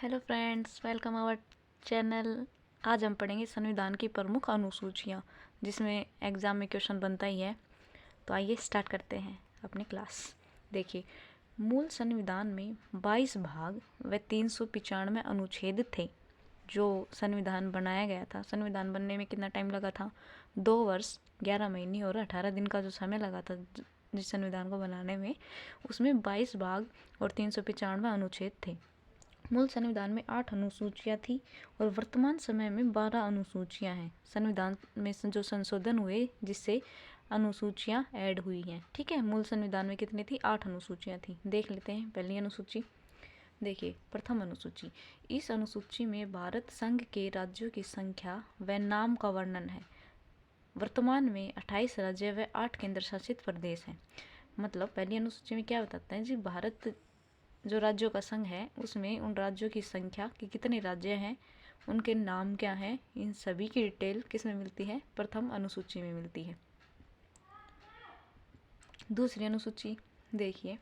Hello friends, welcome our channel. आज हम पढ़ेंगे संविधान की प्रमुख अनुसूचियाँ, जिसमें एग्ज़ाम में क्वेश्चन बनता ही है। तो आइए स्टार्ट करते हैं अपनी क्लास। देखिए, मूल संविधान में 22 भाग व 395 अनुच्छेद थे। जो संविधान बनाया गया था, संविधान बनने में कितना टाइम लगा था? 2 वर्ष 11 महीने और 18 दिन का जो समय लगा था जिस संविधान को बनाने में, उसमें 22 भाग और 395 अनुच्छेद थे। मूल संविधान में 8 अनुसूचियाँ थी और वर्तमान समय में 12 अनुसूचियाँ हैं। संविधान में जो संशोधन हुए जिससे अनुसूचियाँ ऐड हुई हैं। ठीक है, मूल संविधान में कितनी थी? 8 अनुसूचियाँ थी। देख लेते हैं पहली अनुसूची। देखिए, प्रथम अनुसूची। इस अनुसूची में भारत संघ के राज्यों की संख्या व नाम का वर्णन है। वर्तमान में 28 राज्य व 8 केंद्र शासित प्रदेश हैं। मतलब पहली अनुसूची में क्या बताता है जी, भारत जो राज्यों का संघ है उसमें उन राज्यों की संख्या कि कितने राज्य हैं, उनके नाम क्या हैं, इन सभी की डिटेल किस में मिलती है? प्रथम अनुसूची में मिलती है। दूसरी अनुसूची देखिए,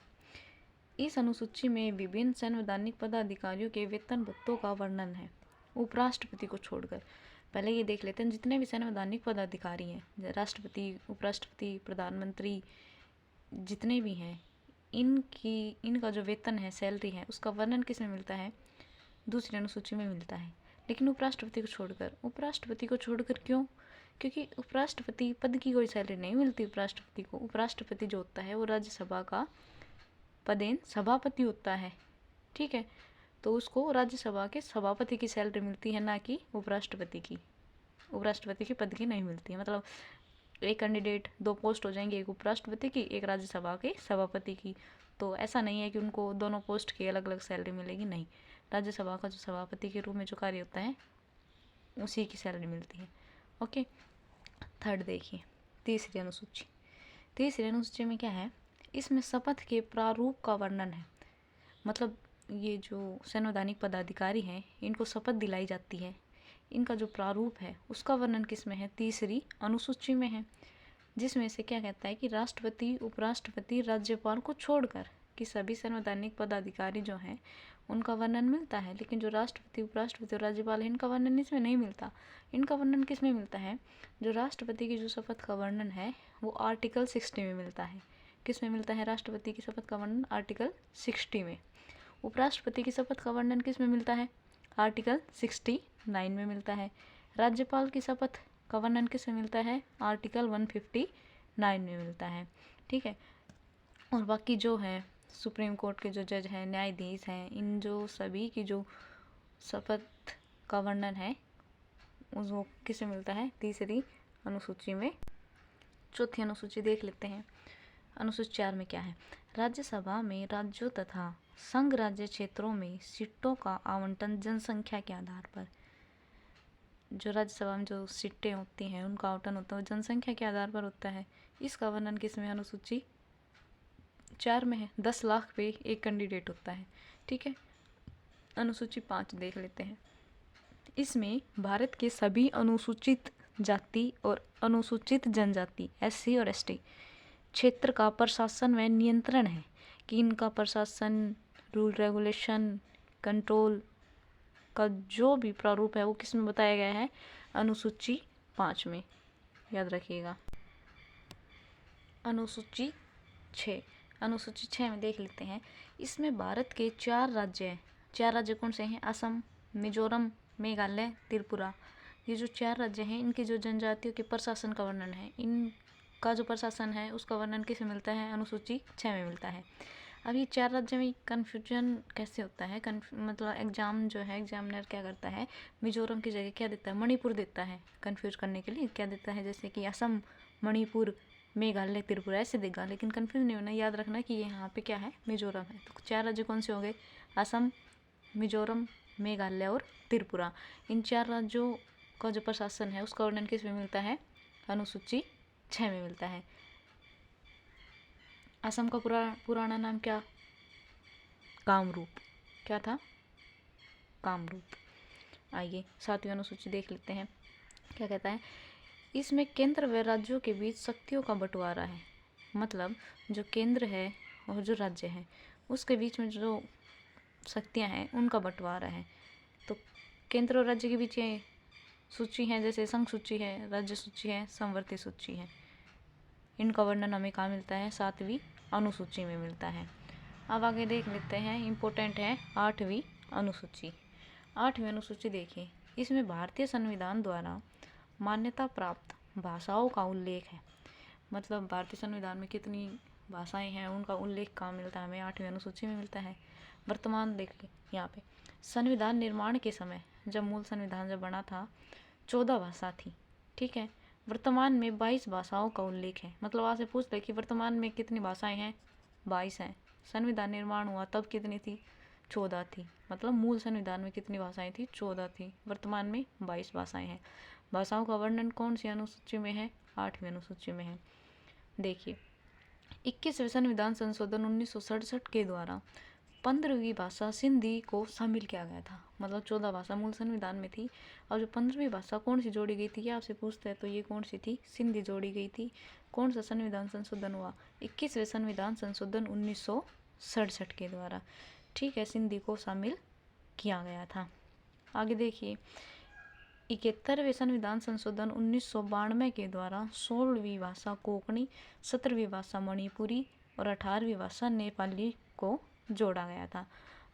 इस अनुसूची में विभिन्न संवैधानिक पदाधिकारियों के वेतन भत्तों का वर्णन है, उपराष्ट्रपति को छोड़कर। पहले ये देख लेते हैं जितने भी संवैधानिक पदाधिकारी हैं, राष्ट्रपति, उपराष्ट्रपति, प्रधानमंत्री, जितने भी हैं, इनका जो वेतन है, सैलरी है, उसका वर्णन किस में मिलता है? दूसरी अनुसूची में मिलता है। लेकिन उपराष्ट्रपति को छोड़कर क्यों? क्योंकि उपराष्ट्रपति पद की कोई सैलरी नहीं मिलती उपराष्ट्रपति को। उपराष्ट्रपति जो होता है वो राज्यसभा का पदेन सभापति होता है। ठीक है, तो उसको राज्यसभा के सभापति की सैलरी मिलती है, ना कि उपराष्ट्रपति की। उपराष्ट्रपति की पद की नहीं मिलती है। मतलब एक कैंडिडेट, 2 पोस्ट हो जाएंगी, एक उपराष्ट्रपति की, एक राज्यसभा के सभापति की। तो ऐसा नहीं है कि उनको दोनों पोस्ट की अलग अलग सैलरी मिलेगी, नहीं। राज्यसभा का जो सभापति के रूप में जो कार्य होता है उसी की सैलरी मिलती है। ओके, थर्ड देखिए, तीसरी अनुसूची में क्या है? इसमें शपथ के प्रारूप का वर्णन है। मतलब ये जो संवैधानिक पदाधिकारी हैं, इनको शपथ दिलाई जाती है, इनका जो प्रारूप है उसका वर्णन किस में है? तीसरी अनुसूची में है, जिसमें से क्या कहता है कि राष्ट्रपति, उपराष्ट्रपति, राज्यपाल को छोड़कर कि सभी संवैधानिक पदाधिकारी जो हैं उनका वर्णन मिलता है। लेकिन जो राष्ट्रपति, उपराष्ट्रपति और राज्यपाल है, इनका वर्णन इसमें नहीं मिलता। इनका वर्णन किस में मिलता है? जो राष्ट्रपति की जो शपथ का वर्णन है वो आर्टिकल 60 में मिलता है। किस में मिलता है राष्ट्रपति की शपथ का वर्णन? आर्टिकल 60 में। उपराष्ट्रपति की शपथ का वर्णन किस में मिलता है? आर्टिकल 69 में मिलता है। राज्यपाल की शपथ का वर्णन किस में मिलता है? आर्टिकल 159 में मिलता है। ठीक है, और बाकी जो है सुप्रीम कोर्ट के जो जज हैं, न्यायाधीश हैं, इन जो सभी की जो शपथ का वर्णन है वो किस में मिलता है? तीसरी अनुसूची में। चौथी अनुसूची देख लेते हैं। अनुसूची 4 में क्या है? राज्यसभा में राज्यों तथा संघ राज्य क्षेत्रों में सीटों का आवंटन जनसंख्या के आधार पर। जो राज्यसभा में जो सीटें होती हैं उनका आवंटन होता है जनसंख्या के आधार पर होता है। इसका वर्णन किस में? अनुसूची 4 में है। 10 लाख पे एक कैंडिडेट होता है। ठीक है, अनुसूची 5 देख लेते हैं। इसमें भारत के सभी अनुसूचित जाति और अनुसूचित जनजाति, SC और ST क्षेत्र का प्रशासन व नियंत्रण है कि इनका प्रशासन, रूल रेगुलेशन, कंट्रोल का जो भी प्रारूप है वो किस में बताया गया है? अनुसूची 5 में। याद रखिएगा। अनुसूची 6 में देख लेते हैं। इसमें भारत के 4 राज्य हैं। 4 राज्य कौन से हैं? असम, मिजोरम, मेघालय, त्रिपुरा। ये जो 4 राज्य हैं, इनकी जो जनजातियों के प्रशासन का वर्णन है, इनका जो प्रशासन है उसका वर्णन किस में मिलता है? अनुसूची 6 में मिलता है। अब ये 4 राज्य में कन्फ्यूजन कैसे होता है? मतलब एग्जाम जो है, एग्जामिनर क्या करता है, मिजोरम की जगह क्या देता है? मणिपुर देता है। कन्फ्यूज करने के लिए क्या देता है? जैसे कि असम, मणिपुर, मेघालय, त्रिपुरा ऐसे देगा। लेकिन कन्फ्यूज नहीं होना, याद रखना कि ये यहाँ पे क्या है? मिजोरम है। तो 4 राज्य कौन से हो गए? असम, मिजोरम, मेघालय और त्रिपुरा। इन 4 राज्यों का जो प्रशासन है उसका वर्णन किस में मिलता है? अनुसूची 6 में मिलता है। असम का पुराना नाम क्या? कामरूप। क्या था? कामरूप। आइए 7वीं अनुसूची देख लेते हैं। क्या कहता है? इसमें केंद्र व राज्यों के बीच शक्तियों का बंटवारा है। मतलब जो केंद्र है और जो राज्य है उसके बीच में जो शक्तियाँ हैं उनका बंटवारा है। तो केंद्र और राज्य के बीच ये सूची है, जैसे संघ सूची है, राज्य सूची है, समवर्ती सूची है। इनका वर्णन हमें कहाँ मिलता है? 7वीं अनुसूची में मिलता है। अब आगे देख लेते हैं, इम्पोर्टेंट है 8वीं अनुसूची। 8वीं अनुसूची देखिए, इसमें भारतीय संविधान द्वारा मान्यता प्राप्त भाषाओं का उल्लेख है। मतलब भारतीय संविधान में कितनी भाषाएं हैं उनका उल्लेख कहाँ मिलता है? हमें 8वीं अनुसूची में मिलता है। वर्तमान देखिए यहाँ पे, संविधान निर्माण के समय जब मूल संविधान जब बना था 14 भाषा थी, ठीक है। वर्तमान में 22 भाषाओं का उल्लेख है। मतलब आपसे पूछ ले कि वर्तमान में कितनी भाषाएं हैं? 22 हैं। संविधान निर्माण हुआ तब कितनी थी? 14 थी। मतलब मूल संविधान में कितनी भाषाएं थी? 14 थी। वर्तमान में 22 भाषाएं हैं। भाषाओं का वर्णन कौन सी अनुसूची में है? 8वीं अनुसूची में है। देखिए, 21वें संविधान संशोधन 1967 के द्वारा 15वीं भाषा सिंधी को शामिल किया गया था। मतलब 14 भाषा मूल संविधान में थी और जो 15वीं भाषा कौन सी जोड़ी गई थी, ये आपसे पूछते हैं तो ये कौन सी थी? सिंधी जोड़ी गई थी। कौन सा संविधान संशोधन हुआ? 21वें संविधान संशोधन 1967 के द्वारा, ठीक है, सिंधी को शामिल किया गया था। आगे देखिए, 71वें संविधान संशोधन 1992 के द्वारा 16वीं भाषा कोंकणी, 17वीं भाषा मणिपुरी और 18वीं भाषा नेपाली को जोड़ा गया था।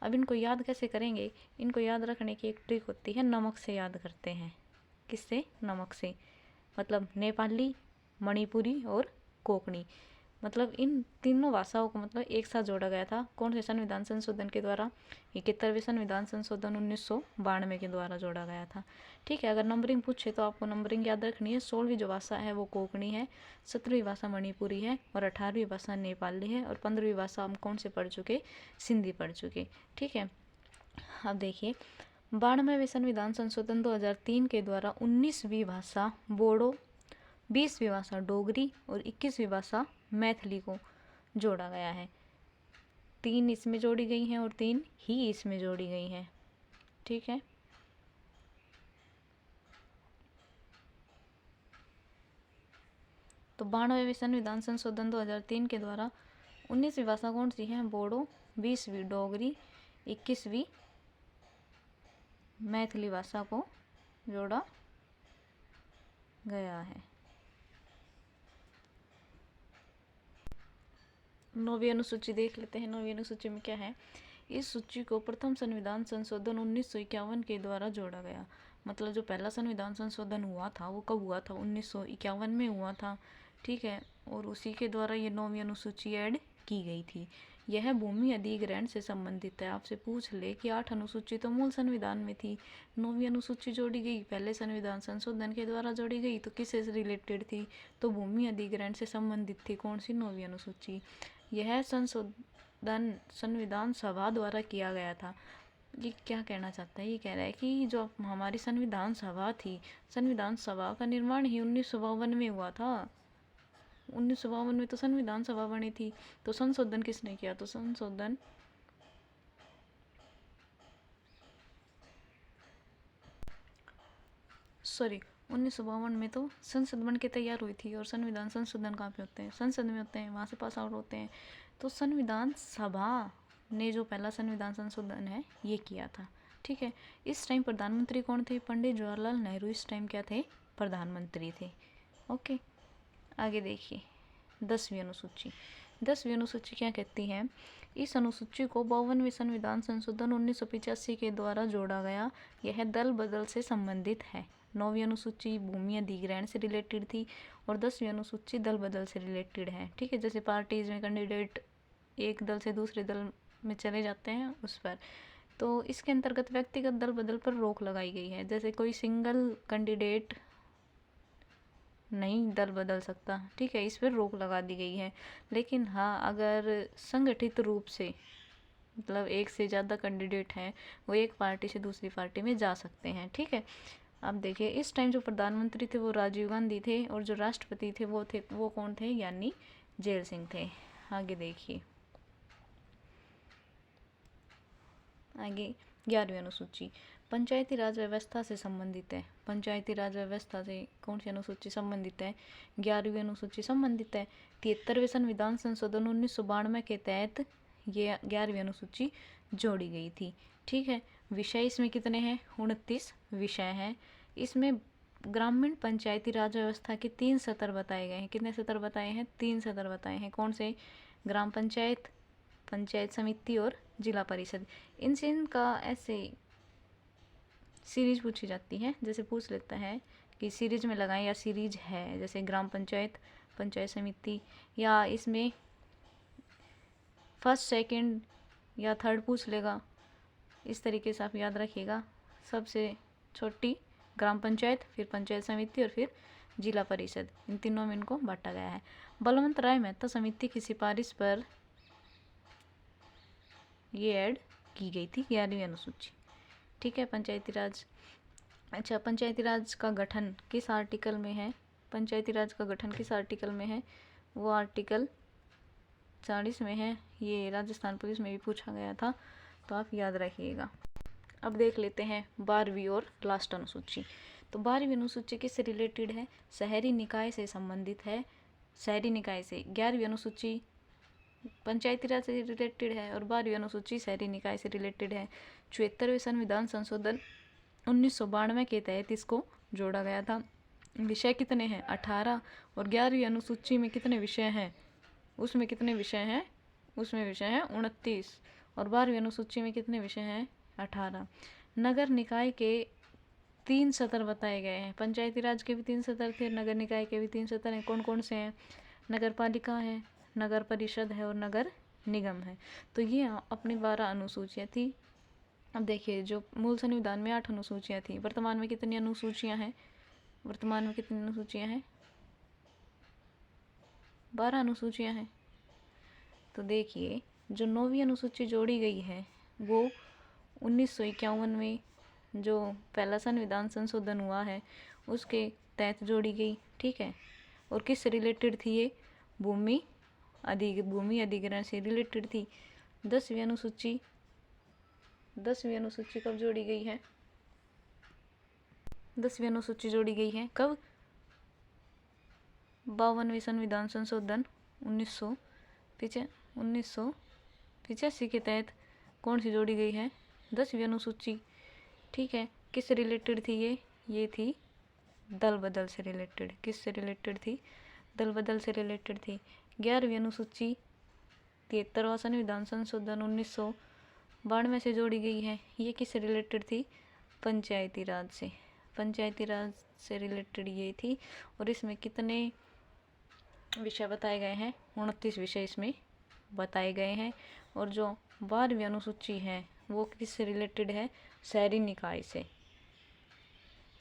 अब इनको याद कैसे करेंगे? इनको याद रखने की एक ट्रिक होती है, नमक से याद करते हैं। किससे? नमक से। मतलब नेपाली, मणिपुरी और कोंकणी, मतलब इन तीनों भाषाओं को मतलब एक साथ जोड़ा गया था। कौन से संविधान संशोधन के द्वारा? 71वें संविधान संशोधन 1992 के द्वारा जोड़ा गया था, ठीक है। अगर नंबरिंग पूछे तो आपको नंबरिंग याद रखनी है। 16वीं जो भाषा है वो कोंकणी है, 17वीं भाषा मणिपुरी है और 18वीं भाषा नेपाली है और 15वीं भाषा हम कौन से पढ़ चुके? सिंधी पढ़ चुके, ठीक है। अब देखिए, 92वें संविधान संशोधन 2003 के द्वारा 19वीं भाषा बोडो, 20वीं भाषा डोगरी और 21वीं भाषा मैथिली को जोड़ा गया है। 3 इसमें जोड़ी गई हैं और 3 ही इसमें जोड़ी गई हैं, ठीक है। तो 92वें संविधान संशोधन 2003 के द्वारा 19वीं भाषा कौन सी है? बोडो, 20वीं डोगरी, 21वीं मैथिली भाषा को जोड़ा गया है। 9वीं अनुसूची देख लेते हैं। 9वीं अनुसूची में क्या है? इस सूची को प्रथम संविधान संशोधन 1951 के द्वारा जोड़ा गया। मतलब जो पहला संविधान संशोधन हुआ था वो कब हुआ था? 1951 में हुआ था, ठीक है। और उसी के द्वारा ये 9वीं अनुसूची ऐड की गई थी। यह भूमि अधिग्रहण से संबंधित है। आपसे पूछ ले कि 8 अनुसूची तो मूल संविधान में थी, 9वीं अनुसूची जोड़ी गई पहले संविधान संशोधन के द्वारा जोड़ी गई, तो किससे रिलेटेड थी? तो भूमि अधिग्रहण से संबंधित थी। कौन सी? 9वीं अनुसूची। यह संशोधन संविधान सभा द्वारा किया गया था। ये क्या कहना चाहता है? ये कह रहा है कि जो हमारी संविधान सभा थी, संविधान सभा का निर्माण ही 1952 में हुआ था। 1952 में तो संविधान सभा बनी थी। तो संशोधन किसने किया? तो संशोधन सॉरी 1952 में तो संसद बन के तैयार हुई थी। और संविधान संशोधन कहाँ पे होते हैं? संसद में होते हैं, वहाँ से पास आउट होते हैं। तो संविधान सभा ने जो पहला संविधान संशोधन है ये किया था, ठीक है। इस टाइम प्रधानमंत्री कौन थे? पंडित जवाहरलाल नेहरू इस टाइम क्या थे? प्रधानमंत्री थे, ओके। आगे देखिए, 10वीं अनुसूची। 10वीं अनुसूची क्या कहती है? इस अनुसूची को 52वें संविधान संशोधन 1985 के द्वारा जोड़ा गया। यह दल बदल से संबंधित है। 9वीं अनुसूची भूमि अधिग्रहण से रिलेटेड थी और 10वीं अनुसूची दल बदल से रिलेटेड है, ठीक है। जैसे पार्टीज में कैंडिडेट एक दल से दूसरे दल में चले जाते हैं उस पर, तो इसके अंतर्गत व्यक्तिगत दल बदल पर रोक लगाई गई है। जैसे कोई सिंगल कैंडिडेट नहीं दल बदल सकता, ठीक है, इस पर रोक लगा दी गई है। लेकिन हाँ, अगर संगठित रूप से मतलब एक से ज़्यादा कैंडिडेट हैं वो एक पार्टी से दूसरी पार्टी में जा सकते हैं, ठीक है। अब देखिए, इस टाइम जो प्रधानमंत्री थे वो राजीव गांधी थे और जो राष्ट्रपति थे वो कौन थे? यानी जेल सिंह थे। आगे देखिए, आगे 11वीं अनुसूची पंचायती राज व्यवस्था से संबंधित है। पंचायती राज व्यवस्था से कौन सी अनुसूची संबंधित है? 11वीं अनुसूची संबंधित है। 73वें संविधान संशोधन 1992 के तहत ये 11वीं अनुसूची जोड़ी गई थी। ठीक है, विषय इसमें कितने हैं? 29 विषय हैं। इसमें ग्रामीण पंचायती राज व्यवस्था के 3 सत्र बताए गए हैं। कितने सत्र बताए हैं? 3 सत्र बताए हैं। कौन से? ग्राम पंचायत, पंचायत समिति और जिला परिषद। इनसे इनका ऐसे सीरीज पूछी जाती है, जैसे पूछ लेता है कि सीरीज में लगाएं या सीरीज है, जैसे ग्राम पंचायत, पंचायत समिति, या इसमें फर्स्ट सेकंड या थर्ड पूछ लेगा। इस तरीके से आप याद रखिएगा। सबसे छोटी ग्राम पंचायत, फिर पंचायत समिति और फिर जिला परिषद, इन तीनों में इनको बांटा गया है। बलवंत राय मेहता समिति की सिफारिश पर ये ऐड की गई थी 11वीं अनुसूची। ठीक है, पंचायती राज। अच्छा, पंचायती राज का गठन किस आर्टिकल में है? पंचायती राज का गठन किस आर्टिकल में है? वो आर्टिकल 40 में है। ये राजस्थान पुलिस में भी पूछा गया था, तो आप याद रखिएगा। अब देख लेते हैं 12वीं और लास्ट अनुसूची। तो 12वीं अनुसूची किससे रिलेटेड है? शहरी निकाय से संबंधित है। शहरी निकाय से 11वीं अनुसूची पंचायती राज से रिलेटेड है और 12वीं अनुसूची शहरी निकाय से रिलेटेड है। 74वें संविधान संशोधन 1992 के तहत इसको जोड़ा गया था। विषय कितने हैं? 18। और 11वीं अनुसूची में कितने विषय हैं? उसमें कितने विषय हैं? उसमें विषय हैं 29। और 12वीं अनुसूची में कितने विषय हैं? 18। नगर निकाय के 3 सत्र बताए गए हैं। पंचायती राज के भी 3 सत्र थे, नगर निकाय के भी 3 सत्र हैं। कौन कौन से हैं? नगर पालिका है, नगर परिषद है और नगर निगम है। तो ये अपनी 12 अनुसूचियाँ थी। अब देखिए, जो मूल संविधान में 8 अनुसूचियाँ थी, वर्तमान में कितनी अनुसूचियाँ हैं? वर्तमान में कितनी अनुसूचियाँ हैं? 12 अनुसूचियाँ हैं। तो देखिए, जो 9वीं अनुसूची जोड़ी गई है वो 1951 में जो पहला संविधान संशोधन हुआ है उसके तहत जोड़ी गई। ठीक है, और किस से रिलेटेड थी ये? भूमि अधिग्रहण से रिलेटेड थी। 10वीं अनुसूची कब जोड़ी गई है? 10वीं अनुसूची जोड़ी गई है कब? 52वें संविधान संशोधन 1985 के तहत कौन सी जोड़ी गई है? 10वीं अनुसूची। ठीक है, किस रिलेटेड थी ये? ये थी दल बदल से रिलेटेड। किस से रिलेटेड थी? दल बदल से रिलेटेड थी। 11वीं अनुसूची 73वां संविधान संशोधन 1992 से जोड़ी गई है। ये किस से रिलेटेड थी? पंचायती राज से। पंचायती राज से रिलेटेड ये थी। और इसमें कितने विषय बताए गए हैं? 29 विषय इसमें बताए गए हैं। और जो 12वीं अनुसूची है वो किससे रिलेटेड है? शहरी निकाय से।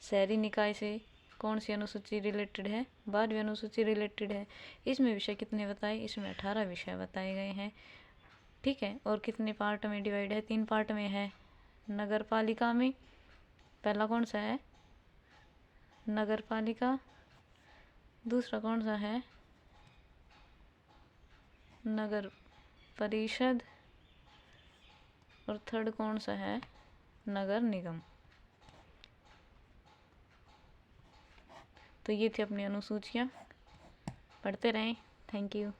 शहरी निकाय से कौन सी अनुसूची रिलेटेड है? 12वीं अनुसूची रिलेटेड है। इसमें विषय कितने बताए? इसमें 18 विषय बताए गए हैं। ठीक है, और कितने पार्ट में डिवाइड है? 3 पार्ट में है। नगर पालिका में पहला कौन सा है? नगर पालिका। दूसरा कौन सा है? नगर परिषद। और थर्ड कौन सा है? नगर निगम। तो ये थी अपनी अनुसूचियाँ। पढ़ते रहें। Thank you.